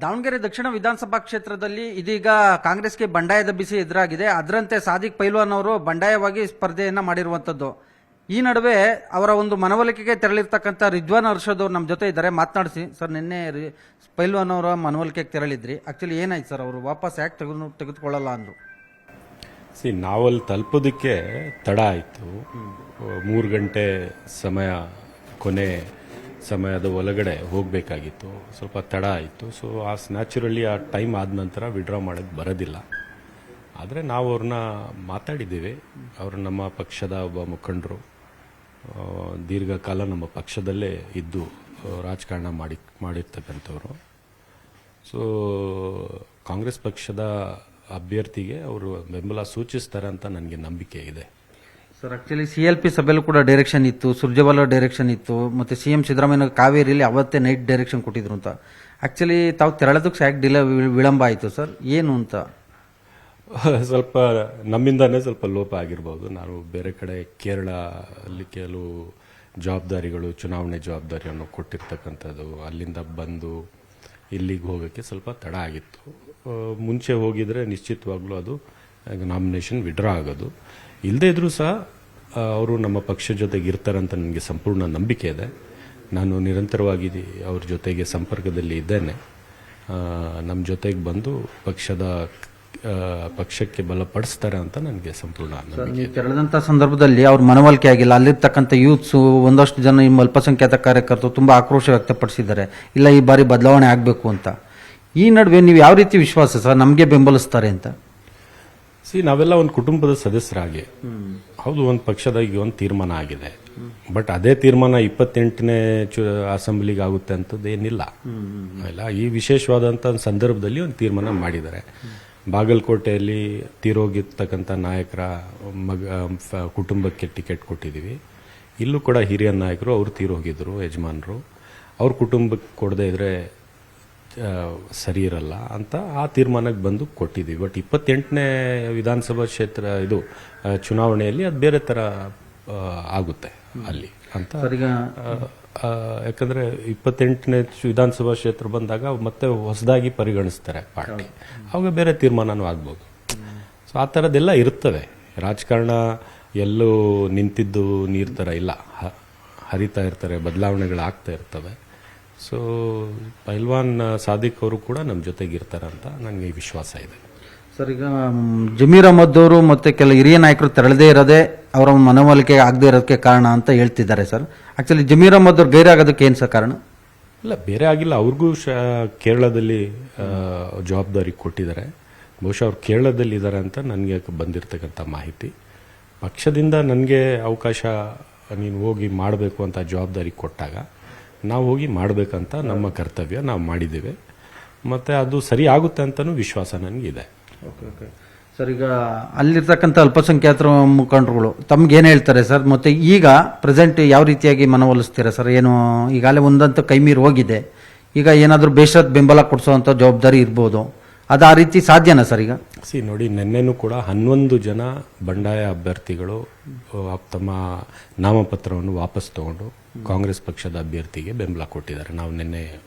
ದಾವಣಗೆರೆ ದಕ್ಷಿಣ ವಿಧಾನಸಭಾ ಕ್ಷೇತ್ರದಲ್ಲಿ ಇದೀಗ ಕಾಂಗ್ರೆಸ್ಗೆ ಬಂಡಾಯದ ಬಿಸಿ ಎದುರಾಗಿದೆ. ಅದರಂತೆ ಸಾದಿಕ್ ಪೈಲ್ವಾನ್ ಅವರು ಬಂಡಾಯವಾಗಿ ಸ್ಪರ್ಧೆಯನ್ನ ಮಾಡಿರುವಂತದ್ದು. ಈ ನಡುವೆ ಅವರ ಒಂದು ಮನವೊಲಿಕೆಗೆ ತೆರಳಿರ್ತಕ್ಕಂಥ ರಿಜ್ವಾನ್ ಅರ್ಷದ್ ಅವರು ನಮ್ಮ ಜೊತೆ ಇದ್ದಾರೆ, ಮಾತನಾಡಿಸಿ. ಸರ್, ನಿನ್ನೆ ಪೈಲ್ವಾನ್ ಅವರ ಮನವೊಲಿಕೆಗೆ ತೆರಳಿದ್ರಿ, ಆಕ್ಚುಲಿ ಏನಾಯ್ತು ಸರ್? ಅವರು ವಾಪಸ್ ಯಾಕೆ ತೆಗೆದುಕೊಳ್ಳಲ್ಲ ಅಂದ್ರು? ನಾವಲ್ಲಿ ತಲುಪೋದಕ್ಕೆ ತಡ ಆಯಿತು. 3 ಗಂಟೆ ಸಮಯ, ಕೊನೆ ಸಮಯದ ಒಳಗಡೆ ಹೋಗಬೇಕಾಗಿತ್ತು. ಸ್ವಲ್ಪ ತಡ ಆಯಿತು. ಸೊ ನ್ಯಾಚುರಲಿ ಆ ಟೈಮ್ ಆದ ನಂತರ ವಿಡ್ರಾ ಮಾಡೋಕ್ಕೆ ಬರೋದಿಲ್ಲ. ಆದರೆ ನಾವು ಅವ್ರನ್ನ ಮಾತಾಡಿದ್ದೇವೆ. ಅವರು ನಮ್ಮ ಪಕ್ಷದ ಒಬ್ಬ ಮುಖಂಡರು, ದೀರ್ಘಕಾಲ ನಮ್ಮ ಪಕ್ಷದಲ್ಲೇ ಇದ್ದು ರಾಜಕಾರಣ ಮಾಡಿರ್ತಕ್ಕಂಥವ್ರು. ಸೊ ಕಾಂಗ್ರೆಸ್ ಪಕ್ಷದ ಅಭ್ಯರ್ಥಿಗೆ ಅವರು ಬೆಂಬಲ ಸೂಚಿಸ್ತಾರೆ ಅಂತ ನನಗೆ ನಂಬಿಕೆ ಇದೆ. ಸರ್, ಆಕ್ಚುಲಿ CLP ಸಭೆಯಲ್ಲೂ ಕೂಡ ಡೈರೆಕ್ಷನ್ ಇತ್ತು, ಸುರ್ಜೇವಾಲಾ ಡೈರೆಕ್ಷನ್ ಇತ್ತು, ಮತ್ತೆ CM ಸಿದ್ದರಾಮಯ್ಯ ಕಾವೇರಿಯಲ್ಲಿ ಅವತ್ತೇ ನೈಟ್ ಡೈರೆಕ್ಷನ್ ಕೊಟ್ಟಿದ್ರು ಅಂತ. ಆಕ್ಚುಲಿ ತಾವು ತೆರಳೋದಕ್ಕೆ ಯಾಕೆ ವಿಳಂಬ ಆಯಿತು ಸರ್? ಏನು ಅಂತ? ಸ್ವಲ್ಪ ನಮ್ಮಿಂದಾನೇ ಸ್ವಲ್ಪ ಲೋಪ ಆಗಿರ್ಬೋದು. ನಾನು ಬೇರೆ ಕಡೆ ಕೇರಳ ಅಲ್ಲಿ ಕೆಲವು ಜವಾಬ್ದಾರಿಗಳು, ಚುನಾವಣೆ ಜವಾಬ್ದಾರಿಯನ್ನು ಕೊಟ್ಟಿರ್ತಕ್ಕಂಥದ್ದು, ಅಲ್ಲಿಂದ ಬಂದು ಇಲ್ಲಿಗೆ ಹೋಗೋಕ್ಕೆ ಸ್ವಲ್ಪ ತಡ ಆಗಿತ್ತು. ಮುಂಚೆ ಹೋಗಿದ್ರೆ ನಿಶ್ಚಿತವಾಗ್ಲೂ ಅದು ನಾಮಿನೇಷನ್ ವಿಡ್ರಾ ಆಗೋದು. ಇಲ್ಲದೇ ಇದ್ರೂ ಸಹ ಅವರು ನಮ್ಮ ಪಕ್ಷ ಜೊತೆಗೆ ಇರ್ತಾರಂತ ನನಗೆ ಸಂಪೂರ್ಣ ನಂಬಿಕೆ ಇದೆ. ನಾನು ನಿರಂತರವಾಗಿ ಅವ್ರ ಜೊತೆಗೆ ಸಂಪರ್ಕದಲ್ಲಿ ಇದ್ದೇನೆ. ನಮ್ಮ ಜೊತೆಗೆ ಬಂದು ಪಕ್ಷಕ್ಕೆ ಬಲಪಡಿಸ್ತಾರೆ ಅಂತ ನನಗೆ ಸಂಪೂರ್ಣ ನಂಬಿಕೆ ಇದೆ. ತೆರಳಿದಂಥ ಸಂದರ್ಭದಲ್ಲಿ ಅವ್ರ ಮನವೊಲಿಕೆ ಆಗಿಲ್ಲ. ಅಲ್ಲಿರ್ತಕ್ಕಂಥ ಯೂತ್ಸ್, ಒಂದಷ್ಟು ಜನ ನಿಮ್ಮ ಅಲ್ಪಸಂಖ್ಯಾತ ಕಾರ್ಯಕರ್ತರು ತುಂಬಾ ಆಕ್ರೋಶ ವ್ಯಕ್ತಪಡಿಸಿದ್ದಾರೆ, ಇಲ್ಲ ಈ ಬಾರಿ ಬದಲಾವಣೆ ಆಗಬೇಕು ಅಂತ. ಈ ನಡುವೆ ನೀವು ಯಾವ ರೀತಿ ವಿಶ್ವಾಸ ಸರ್ ನಮಗೆ ಬೆಂಬಲಿಸ್ತಾರೆ ಅಂತ? ನಾವೆಲ್ಲ ಒಂದು ಕುಟುಂಬದ ಸದಸ್ಯರಾಗಿ, ಹೌದು, ಒಂದು ಪಕ್ಷದ ಈಗ ಒಂದು ತೀರ್ಮಾನ ಆಗಿದೆ. ಬಟ್ ಅದೇ ತೀರ್ಮಾನ 28ನೇ ಅಸೆಂಬ್ಲಿಗೆ ಆಗುತ್ತೆ ಅಂತದ್ದು ಏನಿಲ್ಲ. ಇಲ್ಲ, ಈ ವಿಶೇಷವಾದಂಥ ಸಂದರ್ಭದಲ್ಲಿ ಒಂದು ತೀರ್ಮಾನ ಮಾಡಿದ್ದಾರೆ. ಬಾಗಲಕೋಟೆಯಲ್ಲಿ ತೀರೋಗಿರ್ತಕ್ಕಂಥ ನಾಯಕರ ಕುಟುಂಬಕ್ಕೆ ಟಿಕೆಟ್ ಕೊಟ್ಟಿದ್ದೀವಿ. ಇಲ್ಲೂ ಕೂಡ ಹಿರಿಯ ನಾಯಕರು, ಅವರು ತೀರೋಗಿದ್ರು, ಯಜಮಾನರು, ಅವ್ರ ಕುಟುಂಬಕ್ಕೆ ಕೊಡದೇ ಇದ್ರೆ ಸರಿ ಇರಲ್ಲ ಅಂತ ಆ ತೀರ್ಮಾನಕ್ಕೆ ಬಂದು ಕೊಟ್ಟಿದ್ದೀವಿ. ಬಟ್ 28ನೇ ವಿಧಾನಸಭಾ ಕ್ಷೇತ್ರ ಇದು ಚುನಾವಣೆಯಲ್ಲಿ ಅದು ಬೇರೆ ತರ ಆಗುತ್ತೆ ಅಲ್ಲಿ ಅಂತ. ಯಾಕಂದ್ರೆ 28ನೇ ವಿಧಾನಸಭಾ ಕ್ಷೇತ್ರ ಬಂದಾಗ ಮತ್ತೆ ಹೊಸದಾಗಿ ಪರಿಗಣಿಸ್ತಾರೆ ಪಾರ್ಟಿ, ಅವಾಗ ಬೇರೆ ತೀರ್ಮಾನನೂ ಆಗ್ಬೋದು. ಸೊ ಆ ಥರದ್ದೆಲ್ಲ ಇರ್ತವೆ. ರಾಜಕಾರಣ ಎಲ್ಲೂ ನಿಂತಿದ್ದು ನೀರ್ ತರ ಇಲ್ಲ, ಹರಿತಾ ಇರ್ತಾರೆ, ಬದಲಾವಣೆಗಳಾಗ್ತಾ ಇರ್ತವೆ. ಸೊ ಪೈಲ್ವಾನ್ ಸಾದಿಕ್ ಅವರು ಕೂಡ ನಮ್ಮ ಜೊತೆಗೆ ಇರ್ತಾರಂತ ನನಗೆ ವಿಶ್ವಾಸ ಇದೆ. ಸರ್, ಈಗ ಜಮೀರ್ ಅಹಮದ್ ಅವರು ಮತ್ತೆ ಕೆಲ ಹಿರಿಯ ನಾಯಕರು ತೆರಳದೇ ಇರೋದೇ ಅವರ ಮನವೊಲಿಕೆ ಆಗದೆ ಇರೋದಕ್ಕೆ ಕಾರಣ ಅಂತ ಹೇಳ್ತಿದ್ದಾರೆ ಸರ್. ಆಕ್ಚುಲಿ ಜಮೀರ್ ಅಹಮದ್ ಅವ್ರು ಗೈರಾಗೋದಕ್ಕೆ ಏನು ಸರ್ ಕಾರಣ? ಇಲ್ಲ, ಬೇರೆ ಆಗಿಲ್ಲ. ಅವ್ರಿಗೂ ಕೇರಳದಲ್ಲಿ ಜವಾಬ್ದಾರಿ ಕೊಟ್ಟಿದ್ದಾರೆ. ಬಹುಶಃ ಅವ್ರು ಕೇರಳದಲ್ಲಿ ಇದ್ದಾರೆ ಅಂತ ನನಗೆ ಬಂದಿರತಕ್ಕಂಥ ಮಾಹಿತಿ. ಪಕ್ಷದಿಂದ ನನಗೆ ಅವಕಾಶ, ನೀನು ಹೋಗಿ ಮಾಡಬೇಕು ಅಂತ ಜವಾಬ್ದಾರಿ ಕೊಟ್ಟಾಗ ನಾವು ಹೋಗಿ ಮಾಡಬೇಕಂತ ನಮ್ಮ ಕರ್ತವ್ಯ ನಾವು ಮಾಡಿದ್ದೇವೆ. ಮತ್ತೆ ಅದು ಸರಿ ಆಗುತ್ತೆ ಅಂತನೂ ವಿಶ್ವಾಸ ನನಗಿದೆ. ಸರ್, ಈಗ ಅಲ್ಲಿರ್ತಕ್ಕಂಥ ಅಲ್ಪಸಂಖ್ಯಾತರ ಮುಖಂಡರುಗಳು ತಮ್ಗೇನು ಹೇಳ್ತಾರೆ ಸರ್? ಮತ್ತೆ ಈಗ ಪ್ರೆಸೆಂಟ್ ಯಾವ ರೀತಿಯಾಗಿ ಮನವೊಲಿಸ್ತೀರಾ ಸರ್? ಏನು ಈಗಾಗಲೇ ಒಂದಂತೂ ಕೈ ಮೀರಿ ಹೋಗಿದೆ, ಈಗ ಏನಾದರೂ ಬೇಷರತ್ ಬೆಂಬಲ ಕೊಡಿಸುವಂತ ಜವಾಬ್ದಾರಿ ಇರ್ಬೋದು, ಅದು ಆ ರೀತಿ ಸಾಧ್ಯನಾ ಸರ್? ಈಗ ನೋಡಿ, ನಿನ್ನೆನೂ ಕೂಡ 11 ಜನ ಬಂಡಾಯ ಅಭ್ಯರ್ಥಿಗಳು ತಮ್ಮ ನಾಮಪತ್ರವನ್ನು ವಾಪಸ್ ತಗೊಂಡು ಕಾಂಗ್ರೆಸ್ ಪಕ್ಷದ ಅಭ್ಯರ್ಥಿಗೆ ಬೆಂಬಲ ಕೊಟ್ಟಿದ್ದಾರೆ. ನಾವು ನಿನ್ನೆ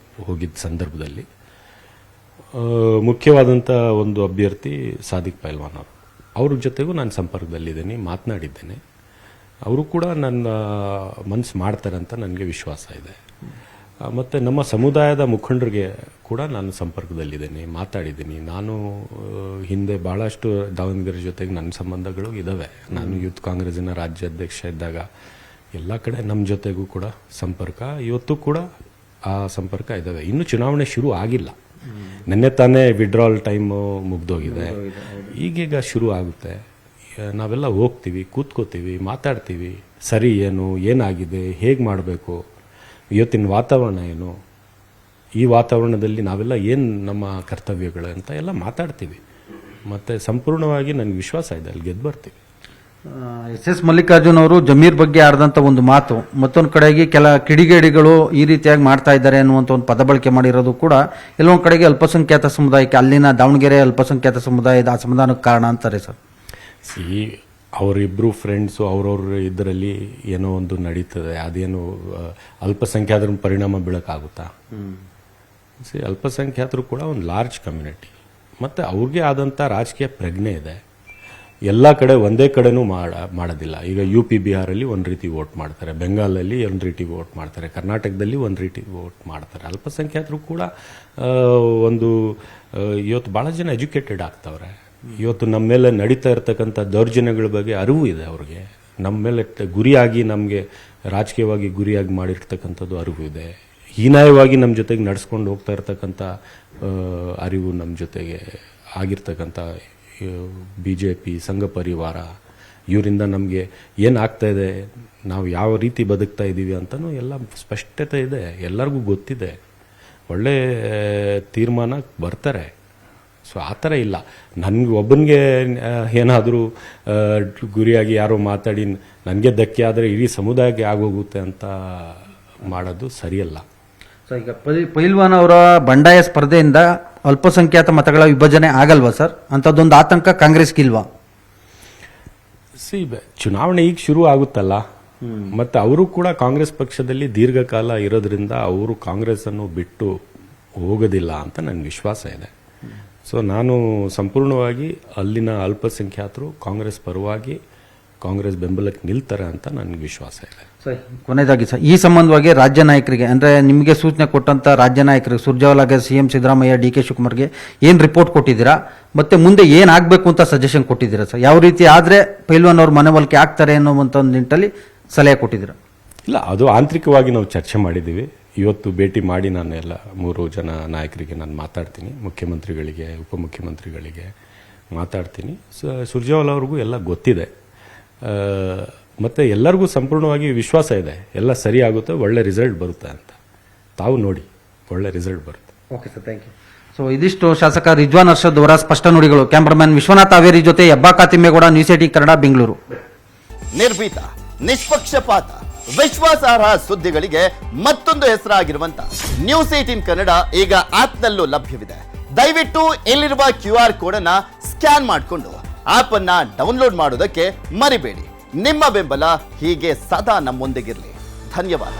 ಹೋಗಿದ್ದ ಸಂದರ್ಭದಲ್ಲಿ ಮುಖ್ಯವಾದಂಥ ಒಂದು ಅಭ್ಯರ್ಥಿ ಸಾದಿಕ್ ಪೈಲ್ವಾನ್ ಅವರು, ಅವ್ರ ಜೊತೆಗೂ ನಾನು ಸಂಪರ್ಕದಲ್ಲಿದ್ದೇನೆ, ಮಾತನಾಡಿದ್ದೇನೆ. ಅವರು ಕೂಡ ನನ್ನ ಮನಸ್ಸು ಮಾಡ್ತಾರೆ ಅಂತ ನನಗೆ ವಿಶ್ವಾಸ ಇದೆ. ಮತ್ತು ನಮ್ಮ ಸಮುದಾಯದ ಮುಖಂಡರಿಗೆ ಕೂಡ ನಾನು ಸಂಪರ್ಕದಲ್ಲಿದ್ದೇನೆ, ಮಾತಾಡಿದ್ದೀನಿ. ನಾನು ಹಿಂದೆ ಭಾಳಷ್ಟು ದಾವಣಗೆರೆ ಜೊತೆಗೆ ನನ್ನ ಸಂಬಂಧಗಳು ಇದ್ದಾವೆ. ನಾನು ಯೂತ್ ಕಾಂಗ್ರೆಸ್ಸಿನ ರಾಜ್ಯಾಧ್ಯಕ್ಷ ಇದ್ದಾಗ ಎಲ್ಲ ಕಡೆ ನಮ್ಮ ಜೊತೆಗೂ ಕೂಡ ಸಂಪರ್ಕ, ಇವತ್ತು ಕೂಡ ಆ ಸಂಪರ್ಕ ಇದ್ದಾವೆ. ಇನ್ನು ಚುನಾವಣೆ ಶುರು ಆಗಿಲ್ಲ, ನಿನ್ನೆ ತಾನೇ ವಿಡ್ರಾಲ್ ಟೈಮು ಮುಗ್ದೋಗಿದೆ, ಈಗೀಗ ಶುರು ಆಗುತ್ತೆ. ನಾವೆಲ್ಲ ಹೋಗ್ತೀವಿ, ಕೂತ್ಕೋತೀವಿ, ಮಾತಾಡ್ತೀವಿ. ಸರಿ ಏನು, ಏನಾಗಿದೆ, ಹೇಗೆ ಮಾಡಬೇಕು, ಇವತ್ತಿನ ವಾತಾವರಣ ಏನು, ಈ ವಾತಾವರಣದಲ್ಲಿ ನಾವೆಲ್ಲ ಏನು ನಮ್ಮ ಕರ್ತವ್ಯಗಳು ಅಂತ ಎಲ್ಲ ಮಾತಾಡ್ತೀವಿ. ಮತ್ತು ಸಂಪೂರ್ಣವಾಗಿ ನನಗೆ ವಿಶ್ವಾಸ ಇದೆ, ಅಲ್ಲಿ ಗೆದ್ದು ಬರ್ತೀವಿ. SS ಮಲ್ಲಿಕಾರ್ಜುನ್ ಅವರು ಜಮೀರ್ ಬಗ್ಗೆ ಆಡಿದಂಥ ಒಂದು ಮಾತು, ಮತ್ತೊಂದು ಕಡೆಗೆ ಕೆಲ ಕಿಡಿಗೇಡಿಗಳು ಈ ರೀತಿಯಾಗಿ ಮಾಡ್ತಾ ಇದ್ದಾರೆ ಅನ್ನುವಂಥ ಒಂದು ಪದ ಬಳಕೆ ಮಾಡಿರೋದು ಕೂಡ ಎಲ್ಲೊಂದು ಕಡೆಗೆ ಅಲ್ಪಸಂಖ್ಯಾತ ಸಮುದಾಯಕ್ಕೆ, ಅಲ್ಲಿನ ದಾವಣಗೆರೆ ಅಲ್ಪಸಂಖ್ಯಾತ ಸಮುದಾಯದ ಅಸಮಾಧಾನಕ್ಕೆ ಕಾರಣ ಅಂತಾರೆ ಸರ್. ಅವರಿಬ್ಬರು ಫ್ರೆಂಡ್ಸು ಅವ್ರವ್ರ ಇದರಲ್ಲಿ ಏನೋ ಒಂದು ನಡೀತದೆ, ಅದೇನು ಅಲ್ಪಸಂಖ್ಯಾತರ ಪರಿಣಾಮ ಬೀಳಕ್ಕಾಗುತ್ತಾ? ಅಲ್ಪಸಂಖ್ಯಾತರು ಕೂಡ ಒಂದು ಲಾರ್ಜ್ ಕಮ್ಯುನಿಟಿ, ಮತ್ತು ಅವ್ರಿಗೆ ಆದಂಥ ರಾಜಕೀಯ ಪ್ರಜ್ಞೆ ಇದೆ. ಎಲ್ಲ ಕಡೆ ಒಂದೇ ಕಡೆನೂ ಮಾಡೋದಿಲ್ಲ. ಈಗ UP ಬಿಹಾರಲ್ಲಿ ಒಂದು ರೀತಿ ವೋಟ್ ಮಾಡ್ತಾರೆ, ಬೆಂಗಾಲಲ್ಲಿ ಒಂದು ರೀತಿ ವೋಟ್ ಮಾಡ್ತಾರೆ, ಕರ್ನಾಟಕದಲ್ಲಿ ಒಂದು ರೀತಿ ವೋಟ್ ಮಾಡ್ತಾರೆ. ಅಲ್ಪಸಂಖ್ಯಾತರು ಕೂಡ ಇವತ್ತು ಭಾಳ ಜನ ಎಜುಕೇಟೆಡ್ ಆಗ್ತವ್ರೆ. ಇವತ್ತು ನಮ್ಮ ಮೇಲೆ ನಡೀತಾ ಇರ್ತಕ್ಕಂಥ ದೌರ್ಜನ್ಯಗಳ ಬಗ್ಗೆ ಅರಿವು ಇದೆ ಅವ್ರಿಗೆ. ನಮ್ಮ ಮೇಲೆ ಗುರಿಯಾಗಿ, ನಮಗೆ ರಾಜಕೀಯವಾಗಿ ಗುರಿಯಾಗಿ ಮಾಡಿರ್ತಕ್ಕಂಥದ್ದು ಅರಿವು ಇದೆ. ಹೀನಾಯವಾಗಿ ನಮ್ಮ ಜೊತೆಗೆ ನಡೆಸ್ಕೊಂಡು ಹೋಗ್ತಾ ಇರ್ತಕ್ಕಂಥ ಅರಿವು ನಮ್ಮ ಜೊತೆಗೆ ಆಗಿರ್ತಕ್ಕಂಥ BJP, ಸಂಘ ಪರಿವಾರ, ಇವರಿಂದ ನಮಗೆ ಏನಾಗ್ತಾ ಇದೆ, ನಾವು ಯಾವ ರೀತಿ ಬದುಕ್ತಾ ಇದ್ದೀವಿ ಅಂತಲೂ ಎಲ್ಲ ಸ್ಪಷ್ಟತೆ ಇದೆ, ಎಲ್ಲರಿಗೂ ಗೊತ್ತಿದೆ. ಒಳ್ಳೆ ತೀರ್ಮಾನ ಬರ್ತಾರೆ. ಸೊ ಆ ಥರ ಇಲ್ಲ, ನನಗೆ ಒಬ್ಬನಿಗೆ ಏನಾದರೂ ಗುರಿಯಾಗಿ ಯಾರೋ ಮಾತಾಡಿ ನನಗೆ ಧಕ್ಕೆ ಆದರೆ ಇಡೀ ಸಮುದಾಯಕ್ಕೆ ಆಗೋಗುತ್ತೆ ಅಂತ ಮಾಡೋದು ಸರಿಯಲ್ಲ. ಸೊ ಈಗ ಪೈಲ್ವಾನ್ ಅವರ ಬಂಡಾಯ ಸ್ಪರ್ಧೆಯಿಂದ ಅಲ್ಪಸಂಖ್ಯಾತ ಮತಗಳ ವಿಭಜನೆ ಆಗಲ್ವಾ ಸರ್? ಅಂಥದ್ದೊಂದು ಆತಂಕ ಕಾಂಗ್ರೆಸ್ಗಿಲ್ವಾ? ಚುನಾವಣೆ ಈಗ ಶುರು ಆಗುತ್ತಲ್ಲ, ಮತ್ತು ಅವರು ಕೂಡ ಕಾಂಗ್ರೆಸ್ ಪಕ್ಷದಲ್ಲಿ ದೀರ್ಘಕಾಲ ಇರೋದ್ರಿಂದ ಅವರು ಕಾಂಗ್ರೆಸ್ ಅನ್ನು ಬಿಟ್ಟು ಹೋಗೋದಿಲ್ಲ ಅಂತ ನನಗೆ ವಿಶ್ವಾಸ ಇದೆ. ಸೊ ನಾನು ಸಂಪೂರ್ಣವಾಗಿ ಅಲ್ಲಿನ ಅಲ್ಪಸಂಖ್ಯಾತರು ಕಾಂಗ್ರೆಸ್ ಪರವಾಗಿ, ಕಾಂಗ್ರೆಸ್ ಬೆಂಬಲಕ್ಕೆ ನಿಲ್ತಾರೆ ಅಂತ ನನಗೆ ವಿಶ್ವಾಸ ಇದೆ. ಸರ್, ಕೊನೆಯದಾಗಿ ಸರ್, ಈ ಸಂಬಂಧವಾಗಿ ರಾಜ್ಯ ನಾಯಕರಿಗೆ, ಅಂದರೆ ನಿಮಗೆ ಸೂಚನೆ ಕೊಟ್ಟಂತ ರಾಜ್ಯ ನಾಯಕರಿಗೆ, ಸುರ್ಜೇವಾಲಾಗೆ, CM ಸಿದ್ದರಾಮಯ್ಯ, DK ಶಿವಕುಮಾರ್ಗೆ ಏನು ರಿಪೋರ್ಟ್ ಕೊಟ್ಟಿದ್ದೀರಾ, ಮತ್ತೆ ಮುಂದೆ ಏನಾಗಬೇಕು ಅಂತ ಸಜೆಷನ್ ಕೊಟ್ಟಿದ್ದೀರಾ ಸರ್? ಯಾವ ರೀತಿ ಆದರೆ ಪೈಲ್ವಾನ್ ಅವ್ರ ಮನವೊಲಿಕೆ ಆಗ್ತಾರೆ ಅನ್ನುವಂಥ ಒಂದು ನಿಟ್ಟಿನಲ್ಲಿ ಸಲಹೆ ಕೊಟ್ಟಿದ್ದೀರಾ? ಇಲ್ಲ, ಅದು ಆಂತರಿಕವಾಗಿ ನಾವು ಚರ್ಚೆ ಮಾಡಿದ್ದೀವಿ. ಇವತ್ತು ಭೇಟಿ ಮಾಡಿ ನಾನು ಎಲ್ಲ 3 ಜನ ನಾಯಕರಿಗೆ ನಾನು ಮಾತಾಡ್ತೀನಿ, ಮುಖ್ಯಮಂತ್ರಿಗಳಿಗೆ, ಉಪಮುಖ್ಯಮಂತ್ರಿಗಳಿಗೆ ಮಾತಾಡ್ತೀನಿ. ಸುರ್ಜೇವಾಲಾ ಅವ್ರಿಗೂ ಎಲ್ಲ ಗೊತ್ತಿದೆ, ಮತ್ತು ಎಲ್ಲರಿಗೂ ಸಂಪೂರ್ಣವಾಗಿ ವಿಶ್ವಾಸ ಇದೆ, ಎಲ್ಲ ಸರಿ ಆಗುತ್ತೆ, ಒಳ್ಳೆ ರಿಸಲ್ಟ್ ಬರುತ್ತೆ ಅಂತ. ತಾವು ನೋಡಿ, ಒಳ್ಳೆ ರಿಸಲ್ಟ್ ಬರುತ್ತೆ. Okay sir, thank you. So ಇದಿಷ್ಟು ಶಾಸಕ ರಿಜ್ವಾನ್ ಅರ್ಷದ್ ಅವರ ಸ್ಪಷ್ಟ ನುಡಿಗಳು. ಕ್ಯಾಮರಾಮನ್ ವಿಶ್ವನಾಥ್ ಹಾವೇರಿ ಜೊತೆ ಹೆಬ್ಬಾಕ ತಿಮ್ಮೇಗೌಡ, ನ್ಯೂಸ್ 18 ಕನ್ನಡ, ಬೆಂಗಳೂರು. ನಿರ್ಭೀತ, ನಿಷ್ಪಕ್ಷಪಾತ, ವಿಶ್ವಾಸಾರ್ಹ ಸುದ್ದಿಗಳಿಗೆ ಮತ್ತೊಂದು ಹೆಸರಾಗಿರುವಂತ ನ್ಯೂಸ್ 18 ಕನ್ನಡ ಈಗ ಆಪ್ನಲ್ಲೂ ಲಭ್ಯವಿದೆ. ದಯವಿಟ್ಟು ಇಲ್ಲಿರುವ QR ಕೋಡ್ ಅನ್ನ ಸ್ಕ್ಯಾನ್ ಮಾಡಿಕೊಂಡು ಆಪ್ ಅನ್ನ ಡೌನ್ಲೋಡ್ ಮಾಡೋದಕ್ಕೆ ಮರಿಬೇಡಿ. ನಿಮ್ಮ ಬೆಂಬಲ ಹೀಗೆ ಸದಾ ನಮ್ಮೊಂದಿಗಿರಲಿ. ಧನ್ಯವಾದ.